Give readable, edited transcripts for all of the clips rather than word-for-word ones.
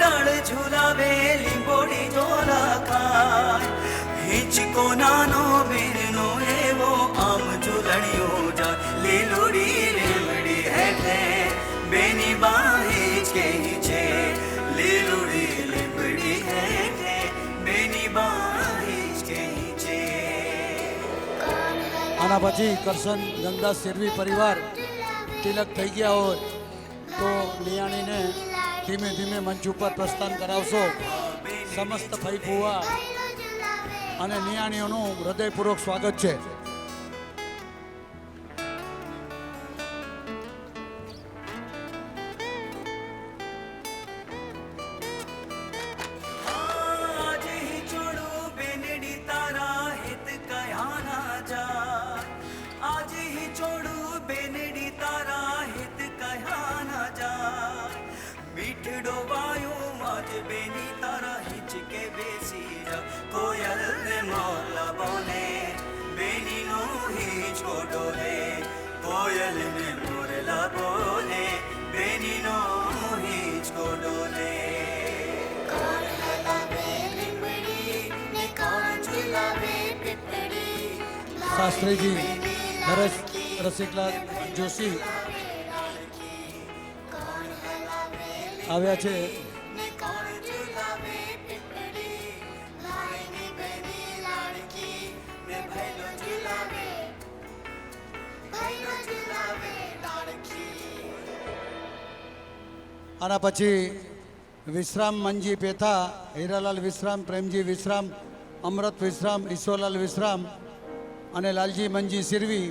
डाळ झुलावे लिंबोडी झोला खाय हिचको नानो बेनो एवो आम झूलणियो जा લીલુડી લીમડી હેઠે બેની બાહીજ કેહી છે લીલુડી લીમડી હેઠે બેની બાહીજ કેહી છે। આના પછી કરશન ગંગદાસ સિરવી પરિવાર તિલક થઈ ગયા હોય તો નિયાણીને ધીમે ધીમે મંચ ઉપર પ્રસ્થાન કરાવશો। સમસ્ત ભાઈ ફુવા અને નિયાણીઓનું હૃદયપૂર્વક સ્વાગત છે। बेनी तारा हिचके बेसी जा कोयल ने मोला बोले बेनी नो हिचको डोले कोयल ने मोरला बोले बेनी नो हिचको डोले। कौन हलावे लिमड़ी ने कौन झुलावे पिपड़ी શાસ્ત્રીજી નરેશ રસિકલાલ જોશી આવ્યા છે। આના પછી વિશ્રામ મનજી પેથા, હીરાલાલ વિશ્રામ, પ્રેમજી વિશ્રામ, અમૃત વિશ્રામ, ઈશ્વરલાલ વિશ્રામ અને લાલજી મનજી સિરવી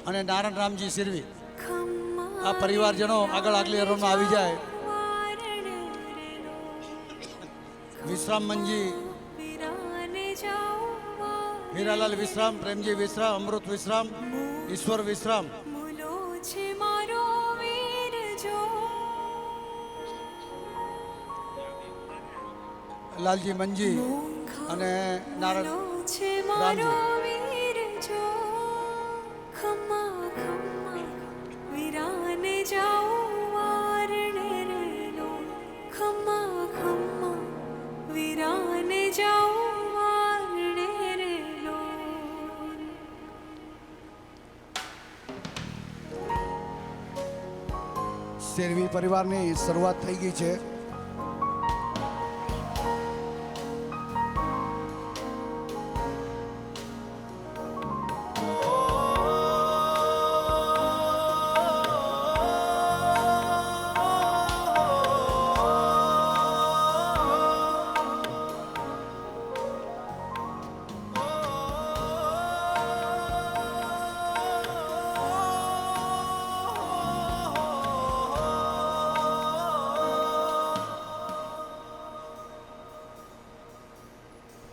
અને નારાયણ રામજી સિરવી આ પરિવારજનો આગલી હરોળમાં આવી જાય। વિશ્રામ મનજી, હીરાલાલ વિશ્રામ, પ્રેમજી વિશ્રામ, અમૃત વિશ્રામ, ઈશ્વર વિશ્રામ, લાલજી મંજી અને નારાયણ રામજી। સિરવી પરિવારની શરૂઆત થઈ ગઈ છે।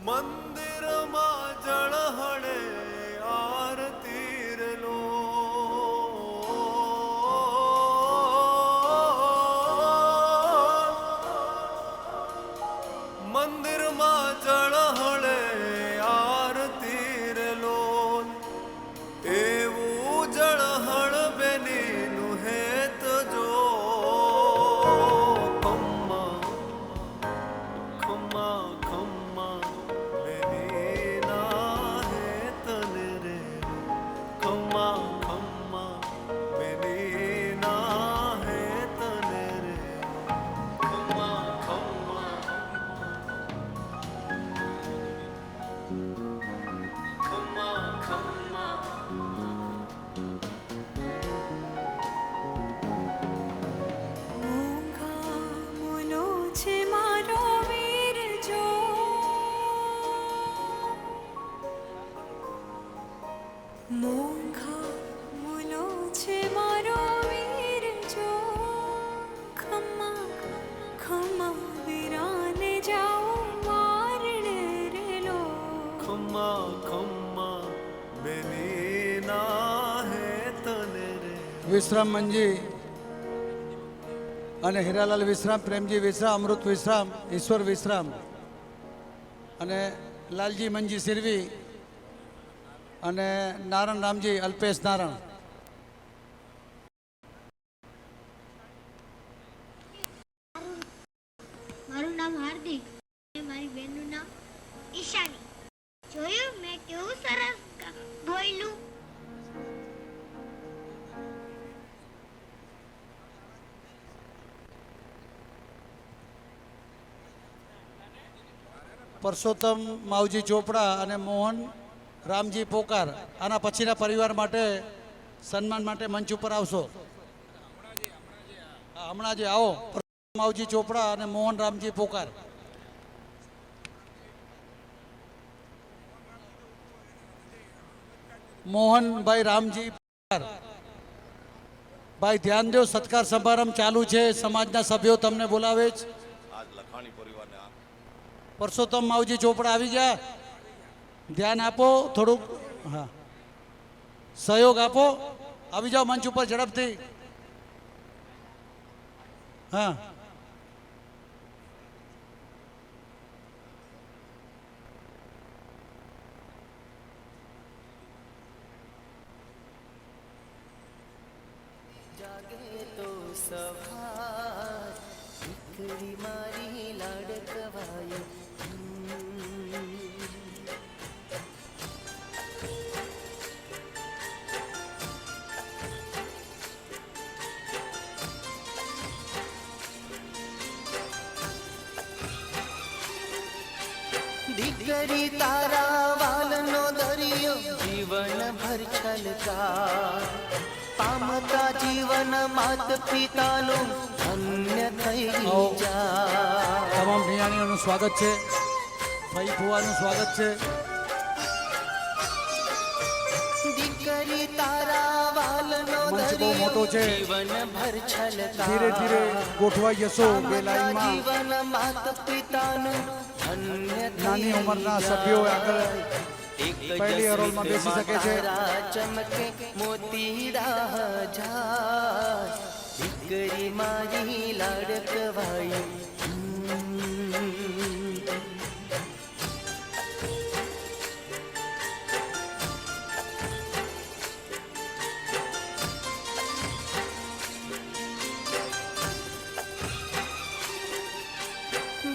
મંદિરમાં જળહળે આરતી લો મંદિરમાં જળહળે આરતી લો એવું જળહળ બેનીનું હેત જો ખમ્મા ખમ્મા વિશ્રામ મંજી અને હીરાલાલ વિશ્રામ, પ્રેમજી વિશ્રામ, અમૃત વિશ્રામ, ઈશ્વર વિશ્રામ અને લાલજી મંજી સિરવી અને નારાયણ રામજી, અલ્પેશ નારાયણ। નિશાની. જોયું મેં કેવું સરસ બોલ્યું. પરસોત્તમ માવજી ચોપડા અને મોહન રામજી પોકાર આના પછીના પરિવાર માટે સન્માન માટે મંચ ઉપર આવશો. હા, હમણાં જે આવો પરસોત્તમ માવજી ચોપડા અને મોહન રામજી પોકાર. મોહનભાઈ રામજી પોકાર. ભાઈ ધ્યાન દો, સત્કાર સમારંભ ચાલુ છે, સમાજના સભ્યો તમને બોલાવે છે. પરસોત્તમ માવજી ચોપડા આવી ગયા, ધ્યાન આપો થોડુંક. હા, સહયોગ આપો, આવી જાઓ મંચ ઉપર ઝડપથી. હા, જાગે તો સવાર દીકરી મારી લાડકવાય. દીકરી તારા વાલનો દરિયો જીવન ભર છલકા. પામતા જીવન માત પિતાનું ધન્ય થઈ જા. તમામ નિયાણીઓનું સ્વાગત છે, ભાઈ ફુવાનું સ્વાગત છે. દીકરી તારા વાલનો મંચ બહુ મોટો છે, જીવન ભર છલકા. ધીરે ધીરે ગોઠવાઈ જશો બે લાઈનમાં. જીવન માત પિતાનું ધન્ય નાની ઉંમરના સભ્યો આગળ પહેલી હરોળમાં બેસી શકે છે. ચમકે મોતીડા જા. દીકરી મારી લાડકવાઈ.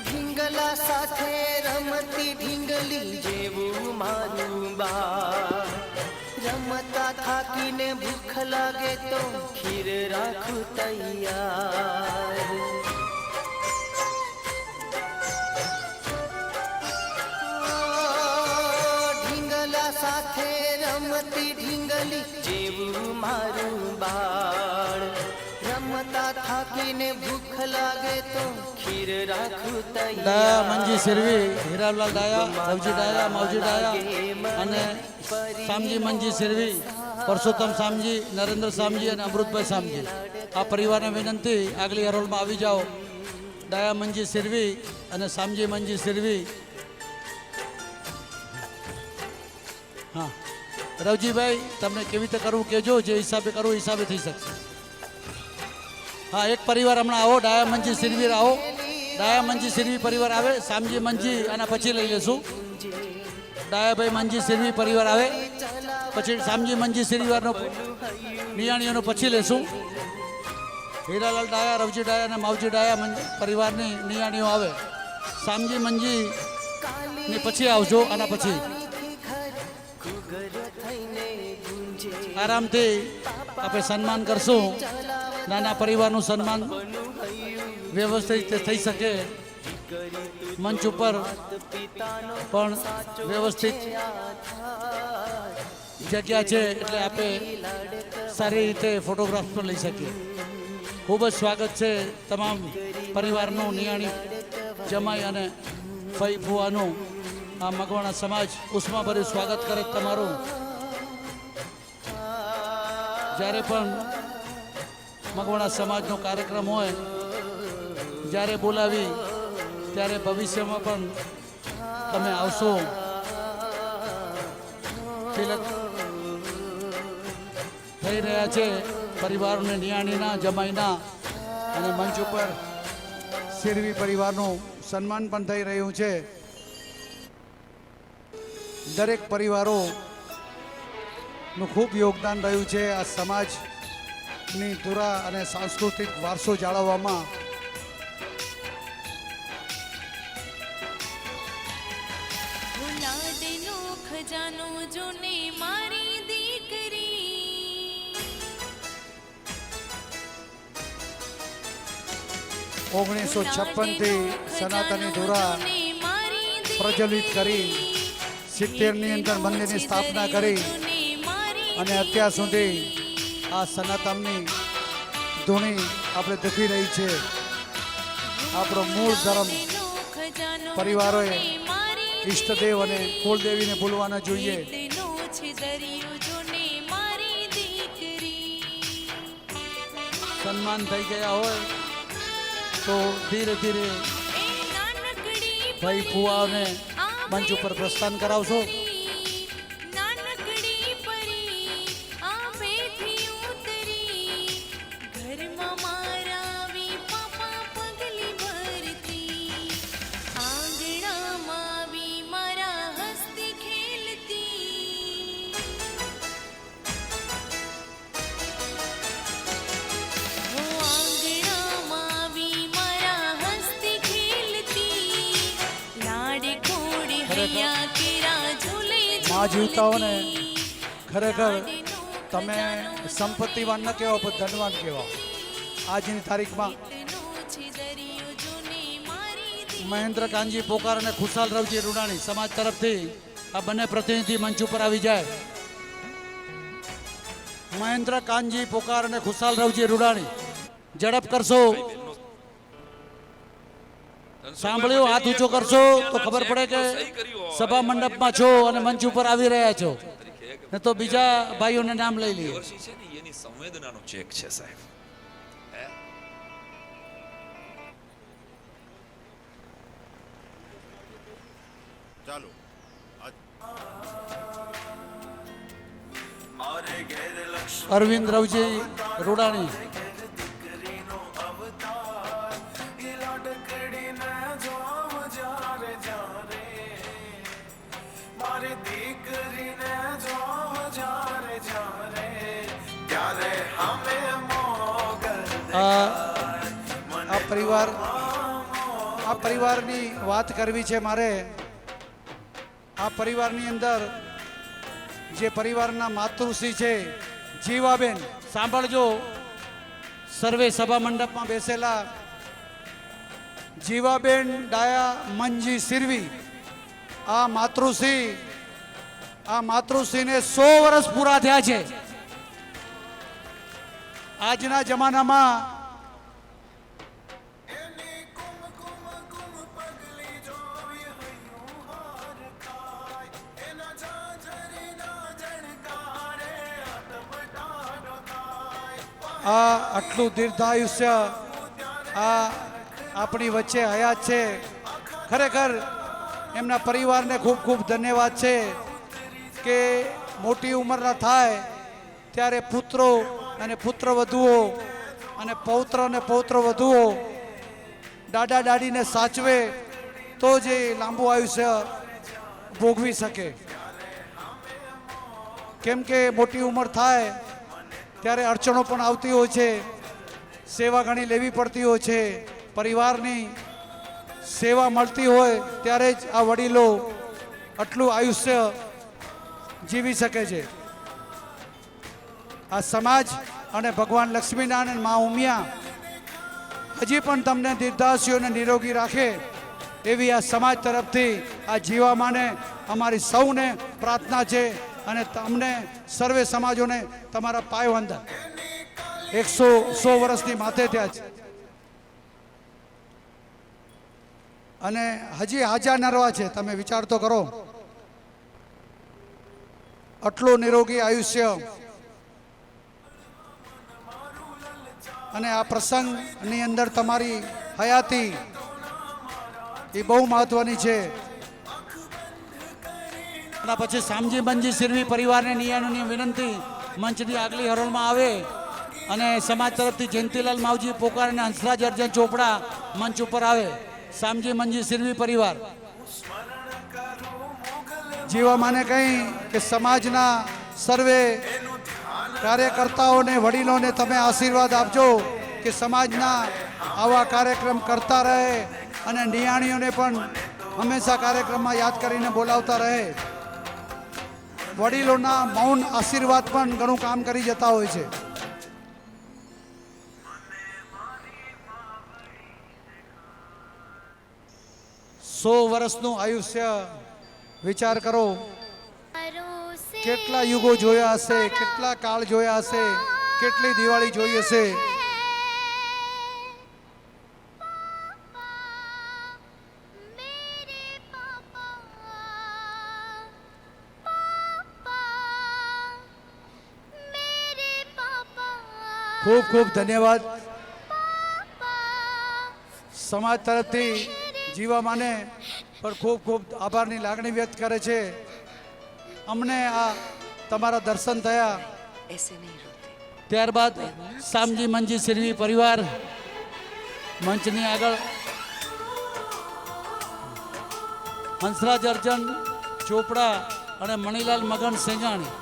ઢીંગલા સાથે રમતી ઢીંગલી જેવું મારું બા. રમતા થાકીને ભૂખ લાગે તો ખીર રાખું તૈયાર. ઢીંગલા સાથે રમતી ઢીંગલી જેવું મારું બાળ. રમતા થાકીને ભૂખ લાગે તો ખીર રાખું ડાયા તૈયાર. મંજી સિરવી, હીરાલાલ ડાયા, રવજી ડાયા, માવજી ડાયા અને સામજી મંજી સિરવી, પરસોત્તમ સામજી, નરેન્દ્ર સામજી અને અમૃતભાઈ સામજી. આ પરિવારને વિનંતી આગલી હરોળમાં આવી જાઓ. ડાયા મંજી સિરવી અને સામજી મંજી સિરવી. હા, રવજીભાઈ તમને કેવી રીતે કરવું કહેજો, જે હિસાબે કરવું એ હિસાબે થઈ શકશે. હા, એક પરિવાર હમણાં આવો, ડાયા મંજી સિરવી આવો. ડાયા મંજી સિરવી પરિવાર આવે, સામજી મંજી આના પછી લઈ લેશું. ડાયાભાઈ મંજી સિરવી પરિવાર આવે, પછી સામજી મંજી સિરવીનો નિયાણીઓનો પછી લેશું. હીરાલાલ ડાયા, રવજી ડાયા અને માવજી ડાયા પરિવારની નિયાણીઓ આવે. સામજી મંજી ને પછી આવજો, આના પછી આરામથી આપણે સન્માન કરશું. નાના પરિવારનું સન્માન વ્યવસ્થિત રીતે થઈ શકે. મંચ ઉપર પણ વ્યવસ્થિત જગ્યા છે, એટલે આપણે સારી રીતે ફોટોગ્રાફ્સ પણ લઈ શકીએ. ખૂબ જ સ્વાગત છે તમામ પરિવારનું, નિયાણી જમાઈ અને ફઈ ફુવાનું. આ મગવાણા સમાજ ઉષ્માભર્યું સ્વાગત કરે તમારું. જ્યારે પણ મગવાણા સમાજનો કાર્યક્રમ હોય, જ્યારે બોલાવી ત્યારે ભવિષ્યમાં પણ તમે આવશો. તિલક થઈ રહ્યા છે પરિવારોને, નિયાણીના, જમાઈના, અને મંચ ઉપર સિરવી પરિવારનું સન્માન પણ થઈ રહ્યું છે. દરેક પરિવારોનું ખૂબ યોગદાન રહ્યું છે આ સમાજની ધુરા અને સાંસ્કૃતિક વારસો જાળવવામાં. લાડનો ખજાનો જોને મારી દીકરી 1956 થી સનાતની ધોરા પ્રજ્વલિત કરી 70 ની અંદર મંદિરની સ્થાપના કરી અને અત્યાર સુધી આ સનાતનની ધૂણી આપણે દેખી રહી છે. આપણો મૂળ ધર્મ પરિવારોએ ઈષ્ટદેવ અને કુળદેવીને ભૂલવા ન જોઈએ. સન્માન થઈ ગયા હોય તો ધીરે ધીરે ભાઈ ફુવાઓને મંચ ઉપર પ્રસ્થાન કરાવશો. મા જીવતાઓને ખરેખર તમે સંપત્તિવાન ન કહેવો પણ ધનવાન કહેવો. આજની તારીખમાં મહેન્દ્ર કાનજી પોકાર અને ખુશાલ રવજી રૂડાણી સમાજ તરફથી આ બંને પ્રતિનિધિ મંચ ઉપર આવી જાય. મહેન્દ્ર કાનજી પોકાર અને ખુશાલ રવજી રૂડાણી ઝડપ કરશો. સાંભળ્યું? હાથ ઊંચો કરશો તો ખબર પડે કે સભા મંડપમાં છો અને મંચ ઉપર આવી રહ્યા છો, ને તો બીજા ભાઈઓને નામ લઈ લઈએ. એની સંવેદનાનો ચેક છે સાહેબ. ચાલો મારે ઘેર લક્ષ્મી અરવિંદ રવજી રૂડાણી આ પરિવારની વાત કરવી છે મારે. આ પરિવારની અંદર જે પરિવારના માતૃશ્રી છે જીવાબેન, સાંભળજો. સર્વે સભા મંડપમાં બેસેલા જીવાબેન ડાયા મંજી સિરવી, આ માતૃશ્રીને 100 વર્ષ પૂરા થયા છે. આજના જમાનામાં આ આટલું દીર્ઘાયુષ્ય આ આપણી વચ્ચે હયાત છે. ખરેખર એમના પરિવારને ખૂબ ખૂબ ધન્યવાદ છે કે મોટી ઉંમરના થાય ત્યારે પુત્રો અને પુત્રવધુઓ અને પૌત્ર અને પૌત્રવધુઓ દાદા દાદીને સાચવે તો જ એ લાંબુ આયુષ્ય ભોગવી શકે. કેમ કે મોટી ઉંમર થાય ત્યારે અડચણો પણ આવતી હોય છે, સેવા ઘણી લેવી પડતી હોય છે, પરિવારની સેવા મળતી હોય ત્યારે જ આ વડીલો આટલું આયુષ્ય જીવી શકે છે. આ સમાજ અને ભગવાન લક્ષ્મીનારાયણ મા ઉમિયા હજી પણ તમને દીર્ઘાયુષ્યને નિરોગી રાખે એવી આ સમાજ તરફથી આ જીવામાને અમારી સૌને પ્રાર્થના છે. અને તમને સર્વે સમાજોને તમારા પાય વંદન. 100 વર્ષની માથે થયા છે અને હજી હાજા નરવા છે. તમે વિચાર તો કરો, આટલું નિરોગી આયુષ્ય. અને આ પ્રસંગની અંદર તમારી હયાતી એ બહુ મહત્વની છે. એના પછી શામજી મંજી સિરવી પરિવારને નિયાની વિનંતી મંચની આગલી હરોળમાં આવે અને સમાજ તરફથી જયંતિલાલ માવજી પોકાર અને હંસરાજ અર્જન ચોપડા મંચ ઉપર આવે. શામજી મંજી સિરવી પરિવાર જીવામાને કહી કે સમાજના સર્વે કાર્યકર્તાઓને વડીલોને તમે આશીર્વાદ આપજો કે સમાજના આવા કાર્યક્રમ કરતા રહે અને નિયાણીઓને પણ હંમેશા કાર્યક્રમમાં યાદ કરીને બોલાવતા રહે. વડીલોના મૌન આશીર્વાદ પણ ઘણું કામ કરી જતા હોય છે. સો વર્ષનું આયુષ્ય વિચાર કરો. કેટલા યુગો જોયા હશે, કેટલા કાળ જોયા હશે, કેટલી દિવાળી જોઈ હશે. ખૂબ ખૂબ ધન્યવાદ. સમાજ તરફથી જીવા માને પણ ખૂબ ખૂબ આભારની લાગણી વ્યક્ત કરે છે. અમને આ તમારા દર્શન થયા. ત્યારબાદ શામજી મંજી સિરવી પરિવાર મંચની આગળ, હંસરાજ અર્જન ચોપડા અને મણીલાલ મગન સેંગાણી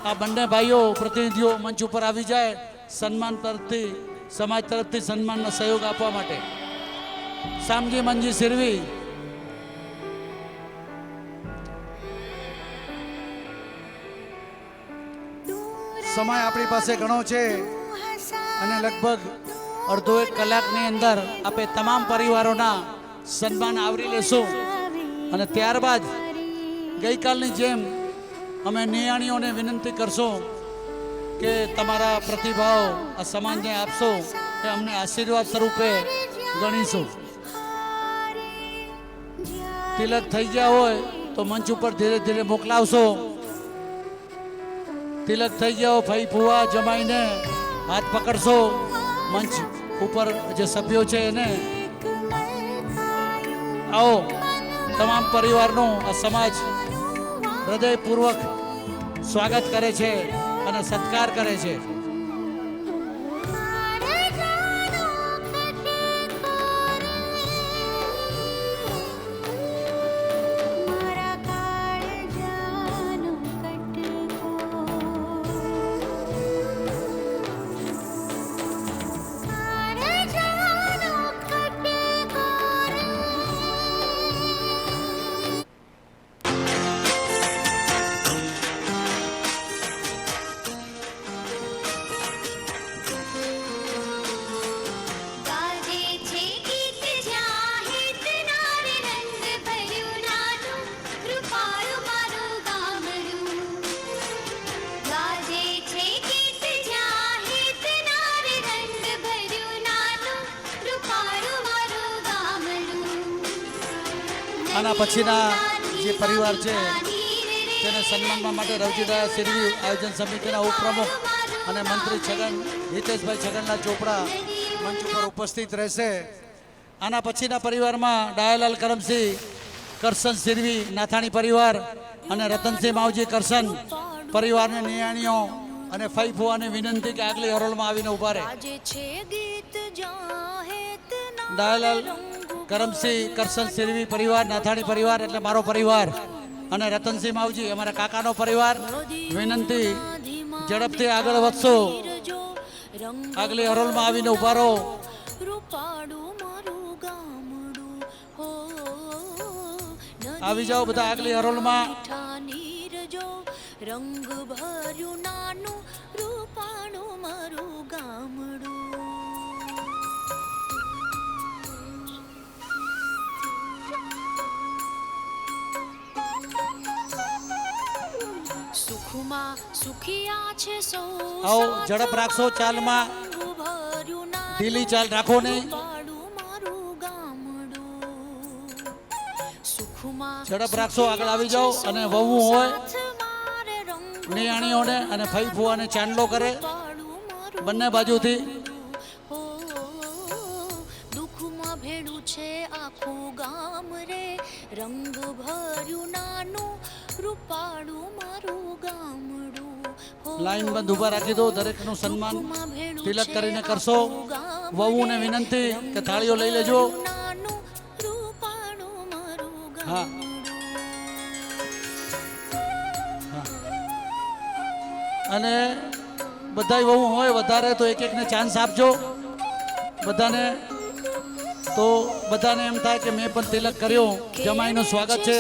આ બંને ભાઈઓ પ્રતિનિધિઓ મંચ ઉપર આવી જાય સન્માન તરફથી, સમાજ તરફથી સન્માનનો સહયોગ આપવા માટે. શામજી મંજી સિરવી સમય આપણી પાસે ઘણો છે અને લગભગ અડધો એક કલાકની અંદર આપણે તમામ પરિવારોના સન્માન આવરી લેશું અને ત્યારબાદ ગઈકાલની જેમ અમે નિયાણીઓને વિનંતી કરશું કે તમારા પ્રતિભાવ આ સમાજને આપશો એ અમને આશીર્વાદ સ્વરૂપે ગણીશું. તિલક થઈ ગયા હોય તો મંચ ઉપર ધીરે ધીરે મોકલાવશો. તિલક થઈ ગયા ભાઈ ફુવા જમાઈને હાથ પકડશો. મંચ ઉપર જે સભ્યો છે એને આવો. તમામ પરિવારનું આ સમાજ હૃદયપૂર્વક સ્વાગત કરે છે અને સત્કાર કરે છે. આના પછીના જે પરિવાર છે તેને સન્માનવા માટે રવજીભાઈ સિરવી આયોજન સમિતિના ઉપપ્રમુખ અને મંત્રી છગન હિતેશભાઈ છગનલાલ ચોપડા મંચ ઉપર ઉપસ્થિત રહેશે. આના પછીના પરિવારમાં ડાયાલાલ કરમસિંહ કરશન સિરવી નાથાણી પરિવાર અને રતનસિંહ માવજી કરશન પરિવારની નિયાણીઓ અને ફઈ ફુવાની વિનંતી કે આગલી હરોળમાં આવીને ઉભા રહે. ડાયાલાલ કરમસિંહ કરશન સિરવી પરિવાર નાથાણી પરિવાર એટલે મારો પરિવાર અને રતનસિંહ માવજી અમારા કાકાનો પરિવાર વિનંતી ઝડપથી આગળ વધશો. આગલી હરોળમાં આવીને ઉભા રહો. આવી જાઓ બધા આગલી હરોળમાં. રંગ ભર્યું નાનું રૂપાણું મારું ગામડું. સુખમાં સુખિયા છે સૌ. આવો ઝડપ રાખશો ચાલમાં. ઢીલી ચાલ રાખો નહીં. ઝડપ રાખશો. આગળ આવી જાઓ અને વહુ હોય નિયાણીઓને અને ફઈ ફુવાને ચાંદલો કરે બંને બાજુથી. દુઃખમાં ભેડું છે આખું ગામ રે. રંગ ભર્યું નાનું રૂપાળું મારું ગામડું. લાઈન બંધ ઊભા રાખી દો. દરેકનું સન્માન તિલક કરીને કરશો. વહુને વિનંતી કે થાળીઓ લઈ લેજો. હા અને બધાય વહુ હોય વધારે તો એક એકને ચાન્સ આપજો. બધાને તો બધાને એમ થાય કે મેં પણ તિલક કર્યો. જમાઈનું સ્વાગત છે,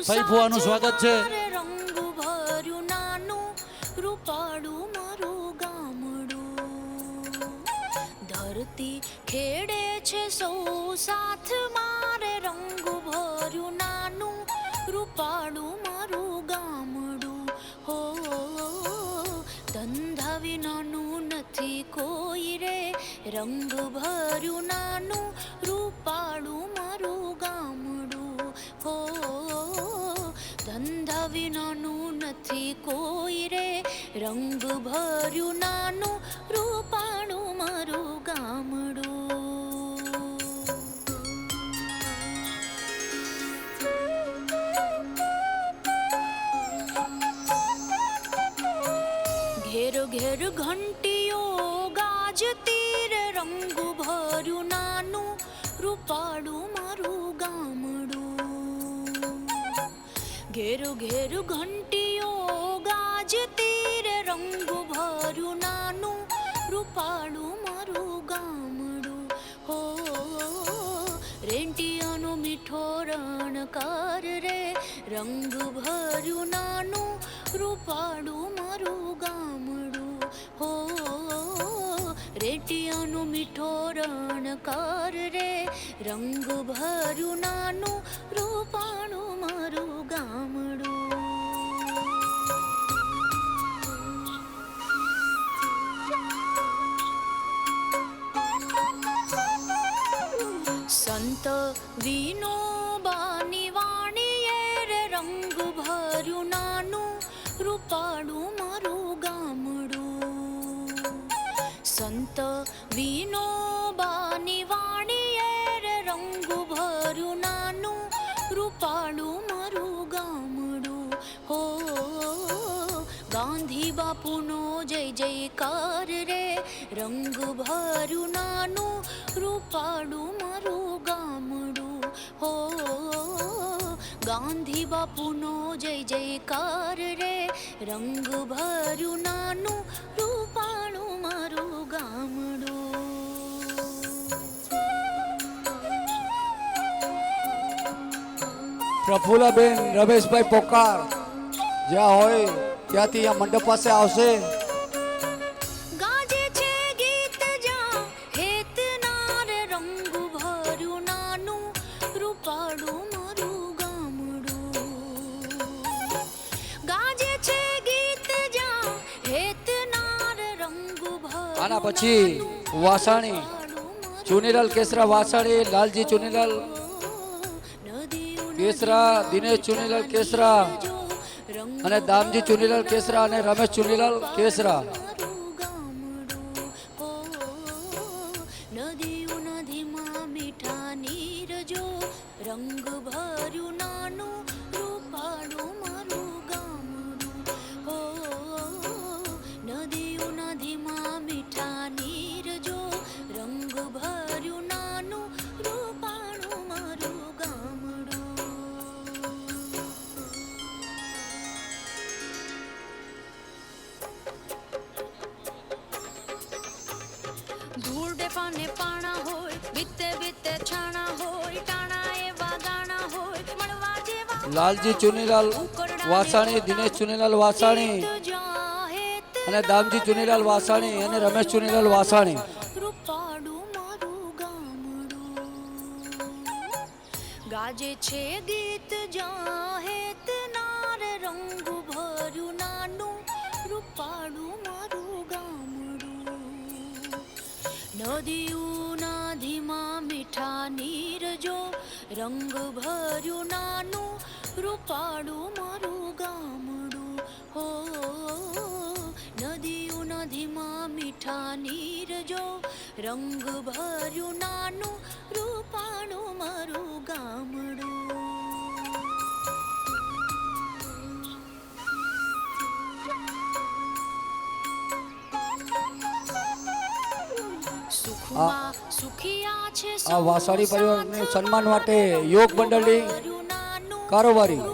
ફઈ ફુવાનું સ્વાગત છે. રંગ ભર્યું નાનું રૂપાળું મારું ગામડું, ધરતી ખેડે છે સૌ સાથ મારે, રંગ ભર્યું નાનું રૂપાળું મારું ગામડું. હો ધંધા વિનાનું નથી કોઈ રે, રંગ ભર્યું નાનું રૂપાળું મારું ગામડું. હો ધંધા વિનાનું નથી કોઈ રે, રંગ ભર્યું નાનું રૂપાળું મારું ગામડું. ઘેર ઘેર ઘંટીઓ ગાજતી રે, રંગ ભર્યું નાનું રૂપાળું મારું ગામડું. ઘેર ઘેર ઘંટીઓ ગાજતી રે, રંગ ભર્યું નાનું રૂપાળું મારું ગામડું. હો રેંટિયાનો મીઠો રણકાર રે, રંગ ભર્યું નાનું રૂપાળું મારું ગામડું. હો રેટિયાનો મીઠો રણકાર રે, રંગ ભર્યું નાનું રૂપાળું મારું ગામડું. સંત વિનોબાની વાણીએ રે, રંગ ભર્યું નાનું રૂપાળું મારું ગામડું. સંત વિનોબાની વાણીએ રે, રંગ ભર્યું નાનું રૂપાળું મારું ગામડું. હો ગાંધી બાપુનો જય જયકાર રે, રંગ ભર્યું નાનું રૂપાળું મારું ગામડું. હો ગાંધી બાપુનો જય જયકાર રે, રંગ ભર્યું નાનું રૂપાળું મારું ગામડું. પ્રફુલ્લાબેન રમેશભાઈ પોકાર જ્યાં હોય ત્યાંથી આ મંડપ પાસે આવશે. ગાજે છે ગીત જ્યાં હેતનાર, રંગ ભર્યું નાનું રૂપાળું મારું ગામડું. ગાજે છે ગીત જ્યાં હેતનાર, રંગ ભર્યું. આના પછી વાસાણી ચુનીલાલ કેસરા વાસાણી, લાલજી ચુનીલાલ કેસરા, દિનેશ ચુનીલાલ કેસરા અને દામજી ચુનીલાલ કેસરા અને રમેશ ચુનીલાલ કેસરા. નદીઓ નદીમાં મીઠા નીર જો, રંગ ભર્યું નાનું રૂપાળું મારું ગામડું. હો નદીઓ નદીમાં મીઠા નીર જો, રંગ ભર્યું નાનું રૂપાળું મારું ગામડું. ધૂળ ડેફાને પાણા હોય, બીતે બીતે છાણા હોય, ટાણા એવા ગાણા હોય, મળવા જેવા લાલજી ચુનીલાલ વાસાણી, દિનેશ ચુનીલાલ વાસાણી અને દામજી ચુનીલાલ વાસાણી અને રમેશ ચુનીલાલ વાસાણી. રૂપાળું મારું ગામડું. ગાજે છે ગીત જ્યાં હેતનાર, રંગ ભર્યું નાનું રૂપાળું મારું ગામડું. નદીઓના ધીમા મીઠા નીર જો, રંગ ભર્યું નાનું રૂપાળું મારું ગામડું. હો નદીઓના ધીમા મીઠા નીર જો, રંગ ભર્યું નાનું રૂપાળું મારું ગામડું. સુખમાં સુખિયા છે આ વાસાડી પરિવારને સન્માન માટે યોગ મંડળની કારોબારી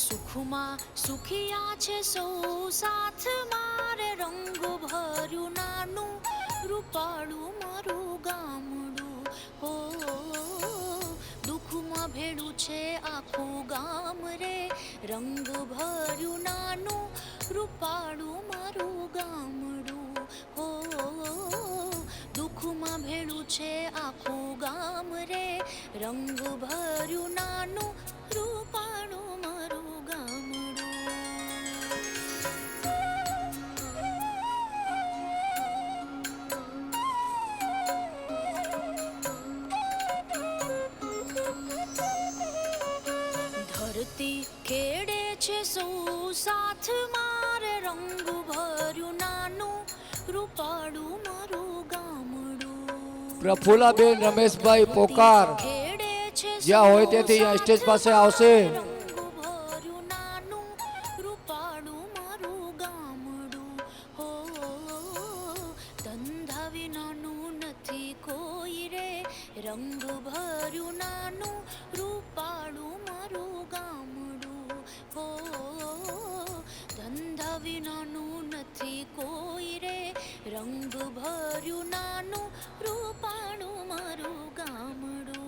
સુખમાં સુખિયા છે સૌ સાથ મારે, રંગ ભર્યું નાનું રૂપાળું મારું ગામડું હો દુઃખમાં ભેળું છે આખું ગામ રે રંગ ભર્યું નાનું રૂપાળું મારું ગામડું હો દુઃખમાં ભેળું છે આખું ગામ રે રંગ ભર્યું નાનું રૂપાળું મારું ગામડું ધરતી ખેડે છે સૌ સાથ મારે રંગ ભર્યું નાનું રૂપાળું મારું ગામડું પ્રફુલ્લાબેન રમેશભાઈ પોકાર ખેડે છે જ્યાં હોય ત્યાંથી અહીંયા સ્ટેજ પાસે આવશે. ભર્યું નાનું રૂપાળું મારું ગામડું હો ધંધા વિનાનું નથી કોઈ રે રંગ ભર્યું નાનું રૂપાળું મારું ગામડું હો ધંધા વિનાનું નથી કોઈ રે રંગ ભર્યું નાનું રૂપાળું મારું ગામડું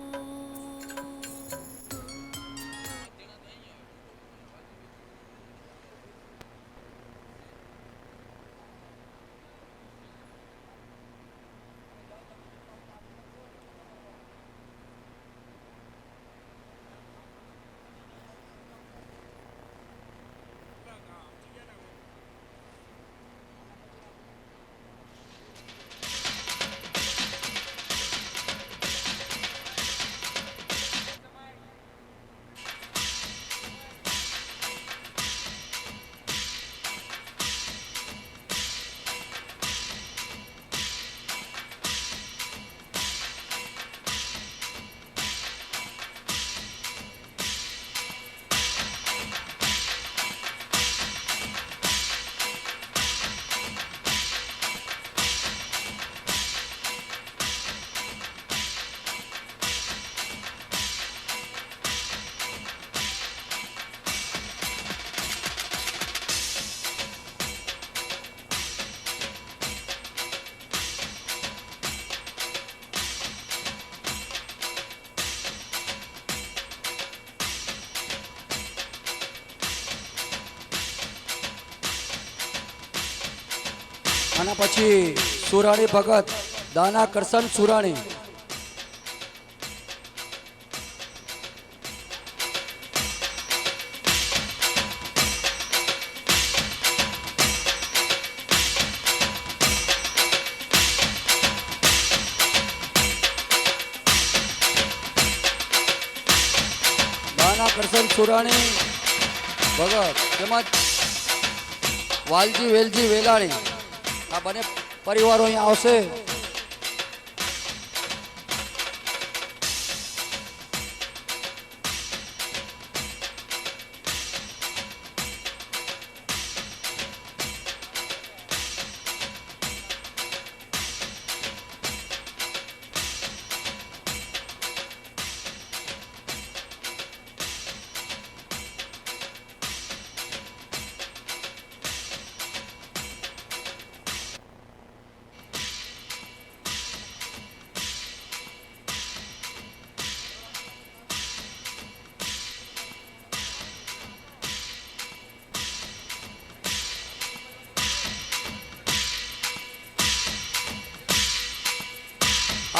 આના પછી સુરાણી ભગત દાના કરશન સુરાણી. દાના કરશન સુરાણી ભગત તેમજ વાલજી વેલજી વેલાણી આ બંને પરિવારો અહીંયા આવશે.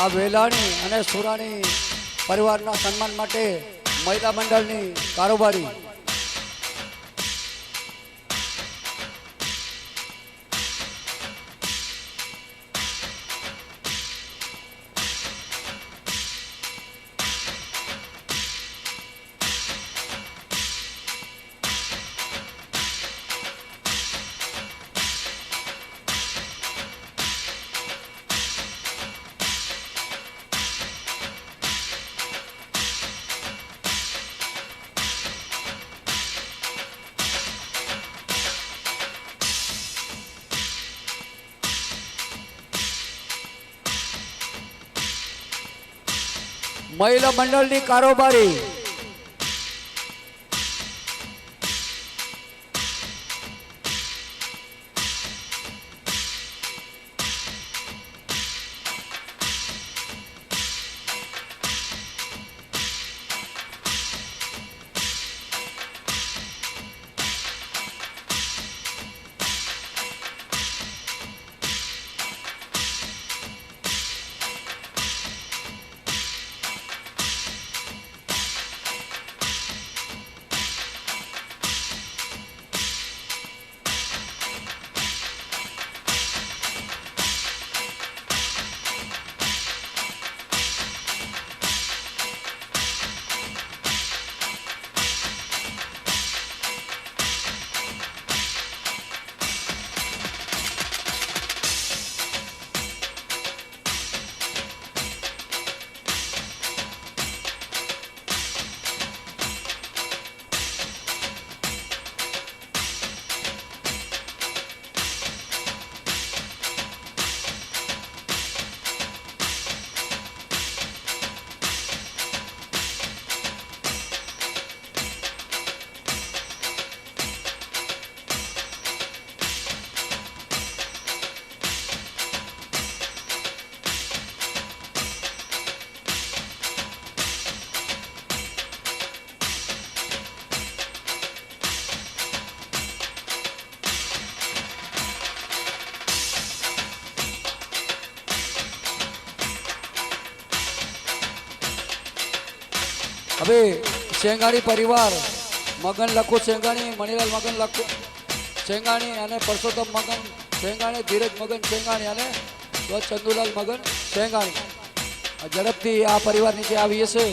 આ વેલાણી અને સુરાણી પરિવારના સન્માન માટે મહિલા મંડળની કારોબારી મહિલા મંડળની કારોબારી હવે શેંગાણી પરિવાર મગન લખુ શેંગાણી, મણીલાલ મગન લખુ શેંગાણી અને પરસોત્તમ મગન શેંગાણી, ધીરજ મગન શેંગાણી અને ચંદુલાલ મગન શેંગાણી ઝડપથી આ પરિવાર નીચે આવી હશે.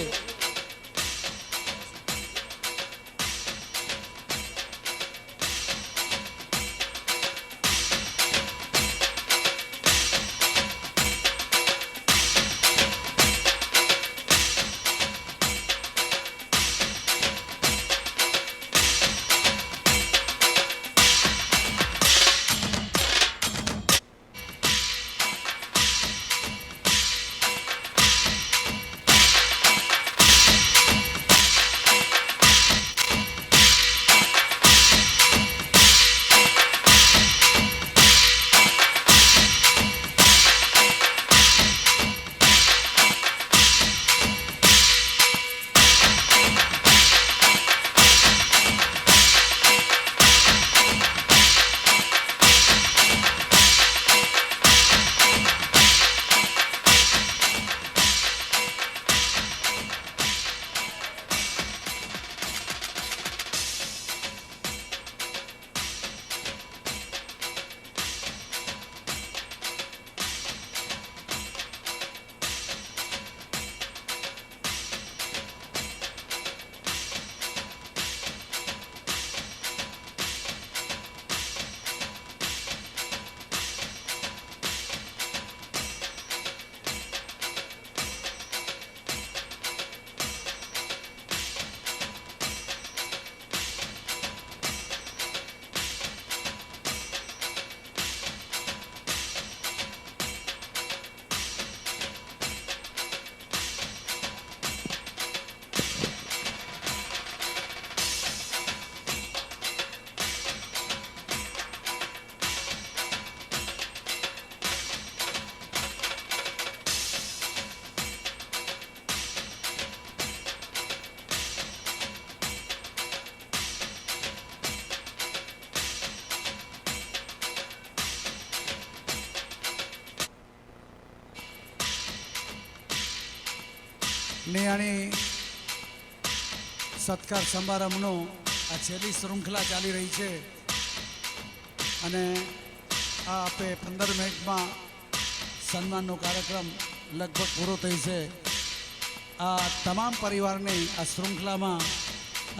નિયાણી સત્કાર સમારંભનો આ છેલ્લી શૃંખલા ચાલી રહી છે અને આ આપે 15 મિનિટમાં સન્માનનો કાર્યક્રમ લગભગ પૂરો થઈ છે. આ તમામ પરિવારની આ શૃંખલામાં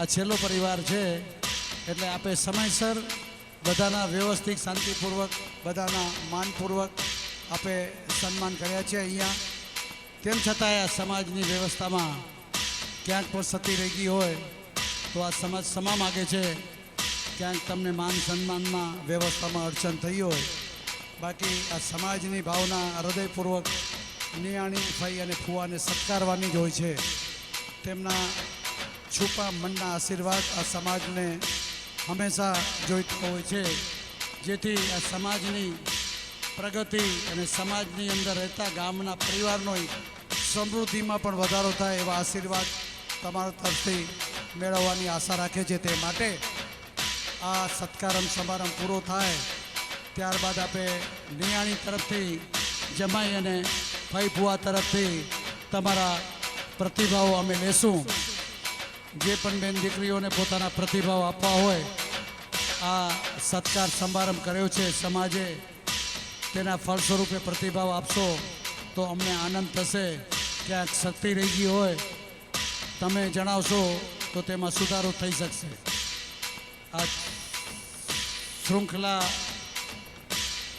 આ છેલ્લો પરિવાર છે એટલે આપે સમયસર બધાના વ્યવસ્થિત શાંતિપૂર્વક બધાના માનપૂર્વક આપે સન્માન કર્યા છે અહીંયા. તેમ છતાંય આ સમાજની વ્યવસ્થામાં ક્યાંક પણ સતી રહી ગઈ હોય તો આ સમાજ ક્ષમા માગે છે. ક્યાંક તમને માન સન્માનમાં વ્યવસ્થામાં અડચણ થઈ હોય, બાકી આ સમાજની ભાવના હૃદયપૂર્વક નિયાણી ફઈ અને ફુવાને સત્કારવાની જ હોય છે. તેમના છુપા મનના આશીર્વાદ આ સમાજને હંમેશા જોઈતા હોય છે, જેથી આ સમાજની પ્રગતિ અને સમાજની અંદર રહેતા ગામના પરિવારનો સમૃદ્ધિમાં પણ વધારો થાય એવા આશીર્વાદ તમારા તરફથી મેળવવાની આશા રાખે છે. તે માટે આ સત્કારમ સમારંભ પૂરો થાય ત્યારબાદ આપણે નિયાણી તરફથી જમાઈ અને ફઈ ફુવા તરફથી તમારા પ્રતિભાવો અમે લેશું. જે પણ બેન દીકરીઓને પોતાના પ્રતિભાવ આપવા હોય, આ સત્કાર સમારંભ કર્યો છે સમાજે, તેના ફળ સ્વરૂપે પ્રતિભાવ આપશો તો અમને આનંદ થશે. ક્યાંક શક્તિ રહી ગઈ હોય તમે જણાવશો તો તેમાં સુધારો થઈ શકશે. આ શૃંખલા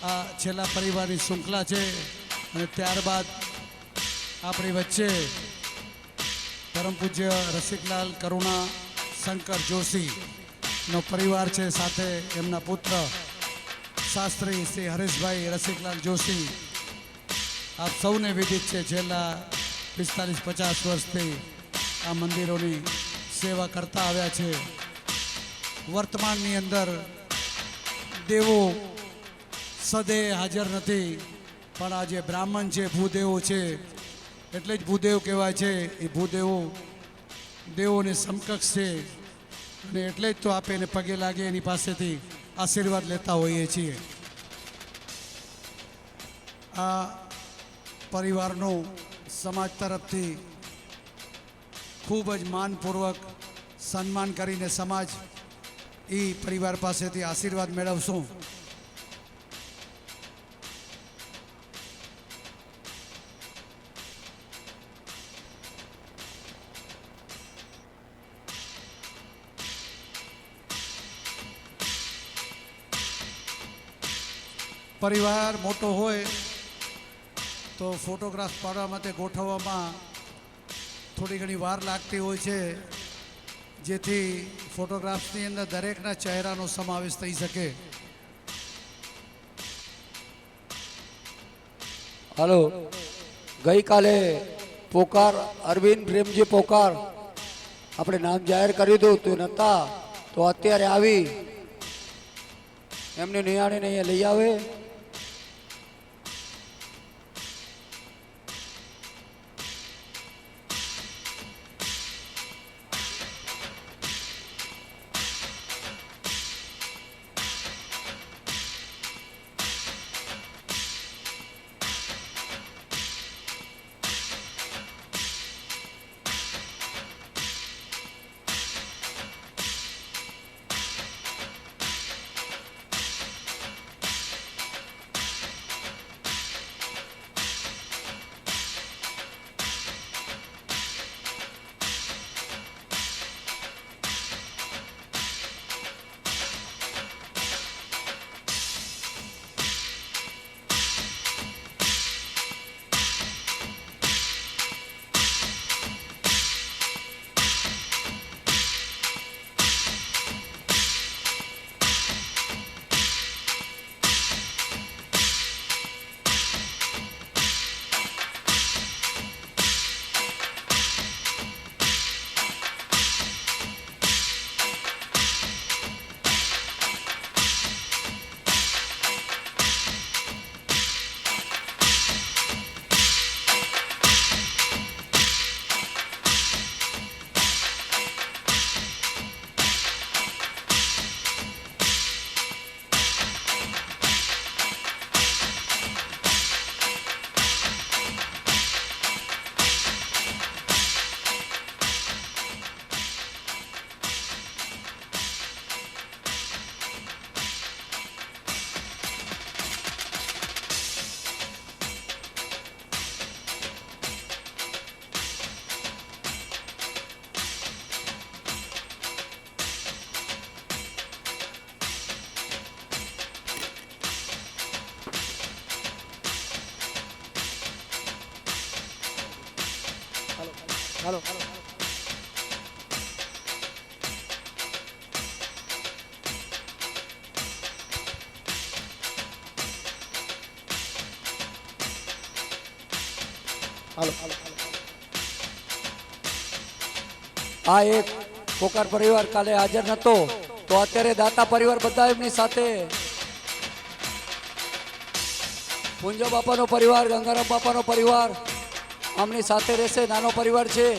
આ છેલ્લા પરિવારની શૃંખલા છે અને ત્યારબાદ આપણી વચ્ચે પરમ પૂજ્ય રસિકલાલ કરુણા શંકર જોશીનો પરિવાર છે, સાથે એમના પુત્ર શાસ્ત્રી શ્રી હરેશભાઈ રસિકલાલ જોશી. આપ સૌને વિદિત છે છેલ્લા 45-50 વર્ષથી આ મંદિરોની સેવા કરતા આવ્યા છે. વર્તમાનની અંદર દેવો સદે હાજર નથી, પણ આ જે બ્રાહ્મણ છે, ભૂદેવો છે, એટલે જ ભૂદેવ કહેવાય છે. એ ભૂદેવો દેવોને સમકક્ષ છે અને એટલે જ તો આપે એને પગે લાગે એની પાસેથી આશીર્વાદ લેતા હોઈએ છીએ. આ પરિવારનો સમાજ તરફથી ખૂબ જ માનપૂર્વક સન્માન કરીને સમાજ એ પરિવાર પાસેથી આશીર્વાદ મેળવશું. પરિવાર મોટો હોય તો ફોટોગ્રાફ પાડવા માટે ગોઠવવામાં થોડી ઘણી વાર લાગતી હોય છે, જેથી ફોટોગ્રાફ્સની અંદર દરેકના ચહેરાનો સમાવેશ થઈ શકે. હાલો, ગઈકાલે પોકાર અરવિંદ પ્રેમજી પોકાર આપણે નામ જાહેર કર્યું હતું તો નહોતા, તો અત્યારે આવી એમની નિયાણીને અહીંયા લઈ આવે. હાલો આ એક પોકાર પરિવાર કાલે હાજર નહોતો, તો અત્યારે દાતા પરિવાર બધા એમની સાથે, પુંજો બાપાનો પરિવાર, ગંગારામ બાપાનો પરિવાર આમની સાથે રહેશે. નાનો પરિવાર છે.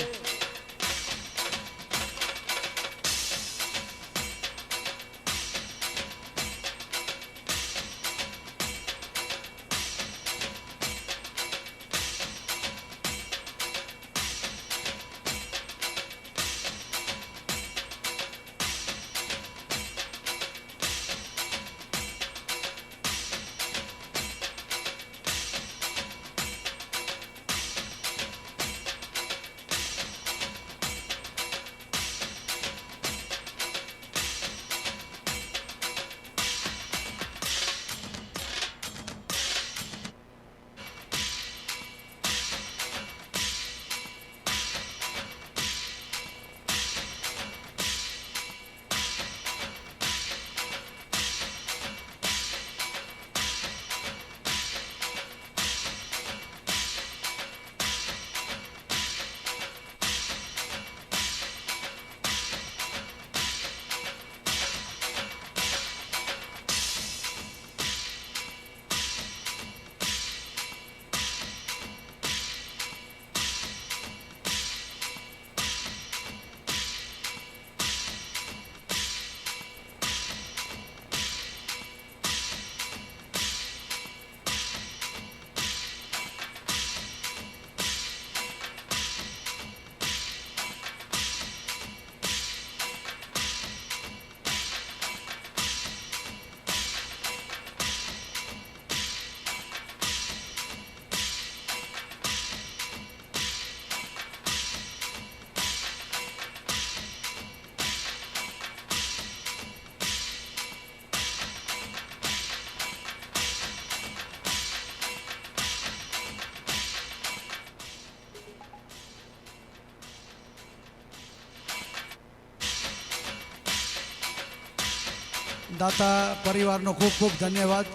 દાતા પરિવારનો ખૂબ ખૂબ ધન્યવાદ.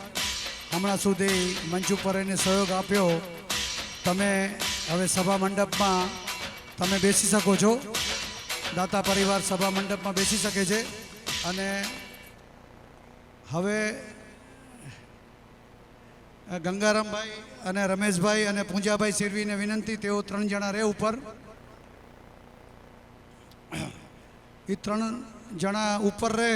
હમણાં સુધી મંચ ઉપર એને સહયોગ આપ્યો. તમે હવે સભા મંડપમાં તમે બેસી શકો છો. દાતા પરિવાર સભા મંડપમાં બેસી શકે છે. અને હવે ગંગારામભાઈ અને રમેશભાઈ અને પૂંજાભાઈ સિરવીને વિનંતી, તેઓ 3 જણા રહે ઉપર. એ 3 જણા ઉપર રહે